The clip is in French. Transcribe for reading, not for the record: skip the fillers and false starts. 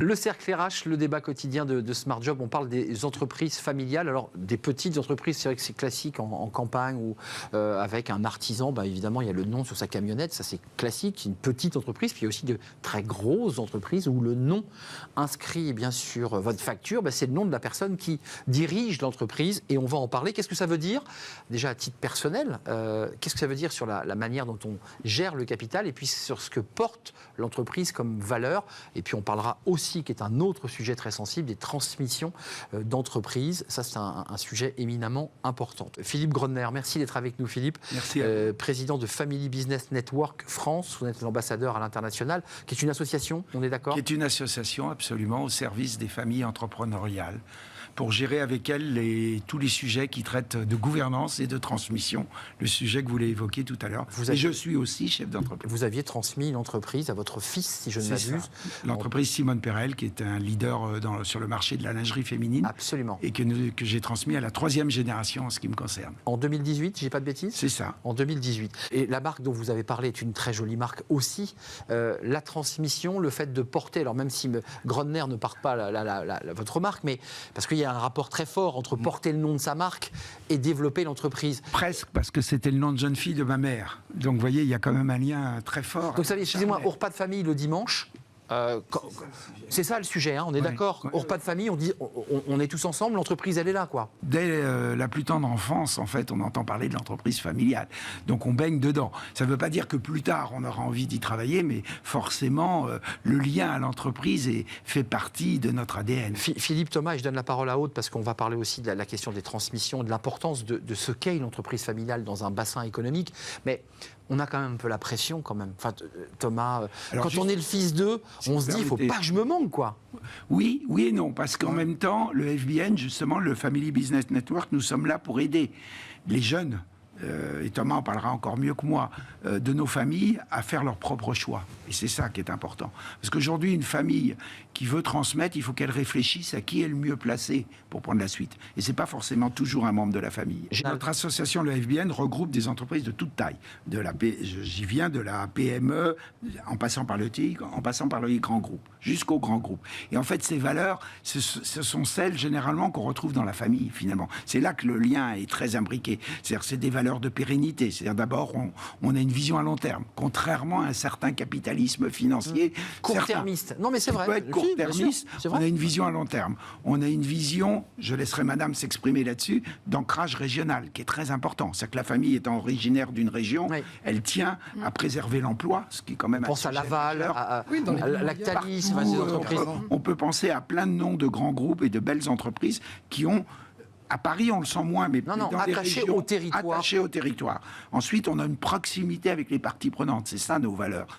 Le cercle RH, le débat quotidien de Smart Job, on parle des entreprises familiales. Alors, des petites entreprises, c'est vrai que c'est classique en campagne ou avec un artisan. Bah, évidemment, il y a le nom sur sa camionnette, ça c'est classique, une petite entreprise. Puis il y a aussi de très grosses entreprises où le nom inscrit bien sûr votre facture, bah, c'est le nom de la personne qui dirige l'entreprise. Et on va en parler. Qu'est-ce que ça veut dire? Déjà à titre personnel, qu'est-ce que ça veut dire sur la manière dont on gère le capital et puis sur ce que porte l'entreprise comme valeur. Et puis on parlera aussi, qui est un autre sujet très sensible, des transmissions d'entreprise. Ça, c'est un sujet éminemment important. Philippe Grondner, merci d'être avec nous, Philippe. Merci. Président de Family Business Network France. Vous êtes l'ambassadeur à l'international, qui est une association, on est d'accord? Qui est une association absolument au service des familles entrepreneuriales, pour gérer avec elles tous les sujets qui traitent de gouvernance et de transmission, le sujet que vous l'avez évoqué tout à l'heure. Et je suis aussi chef d'entreprise. Vous aviez transmis une entreprise à votre fils, si je ne m'abuse. L'entreprise Simone Perel, qui est un leader sur le marché de la lingerie féminine. Absolument. Et que j'ai transmis à la 3e génération en ce qui me concerne. En 2018, j'ai pas de bêtises? C'est ça. En 2018. Et la marque dont vous avez parlé est une très jolie marque aussi. La transmission, le fait de porter, alors même si Grondner ne porte pas votre marque, mais parce qu'il y a un rapport très fort entre porter le nom de sa marque et développer l'entreprise. Presque, parce que c'était le nom de jeune fille de ma mère. Donc vous voyez, il y a quand même un lien très fort. Donc ça, excusez-moi, au repas de famille le dimanche, c'est ça le sujet, hein, on est d'accord. Au repas de famille, on dit, on est tous ensemble, l'entreprise elle est là, quoi. Dès la plus tendre enfance, en fait, on entend parler de l'entreprise familiale. Donc on baigne dedans. Ça ne veut pas dire que plus tard on aura envie d'y travailler, mais forcément le lien à l'entreprise fait partie de notre ADN. Philippe Thomas, et je donne la parole à Aude parce qu'on va parler aussi de la question des transmissions, de l'importance de ce qu'est une entreprise familiale dans un bassin économique. Mais on a quand même un peu la pression, quand même. Enfin, Thomas, alors, quand on est le fils d'eux, on se dit, il ne faut pas que je me manque, quoi. Oui et non, parce qu'en même temps, le FBN, justement, le Family Business Network, nous sommes là pour aider les jeunes, et Thomas en parlera encore mieux que moi, de nos familles à faire leur propre choix. Et c'est ça qui est important. Parce qu'aujourd'hui, une famille qui veut transmettre, il faut qu'elle réfléchisse à qui est le mieux placé pour prendre la suite. Et ce n'est pas forcément toujours un membre de la famille. Notre association, le FBN, regroupe des entreprises de toute taille. J'y viens de la PME, en passant par le TIC, en passant par les grands groupes, jusqu'aux grands groupes. Et en fait, ces valeurs, ce sont celles généralement qu'on retrouve dans la famille, finalement. C'est là que le lien est très imbriqué. C'est-à-dire, c'est des valeurs de pérennité. C'est-à-dire, d'abord, on a une vision à long terme, contrairement à un certain capitalisme financier. Court-termiste. Non, mais c'est vrai. Court-termiste, on a une vision à long terme. On a une vision, je laisserai madame s'exprimer là-dessus, d'ancrage régional, qui est très important. C'est que la famille étant originaire d'une région, elle tient à préserver l'emploi, ce qui est quand même... On pense à Laval, à Lactalis, ces entreprises. On peut penser à plein de noms de grands groupes et de belles entreprises qui ont... À Paris, on le sent moins, mais dans les régions, au territoire. Attachés au territoire. Ensuite, on a une proximité avec les parties prenantes. C'est ça, nos valeurs.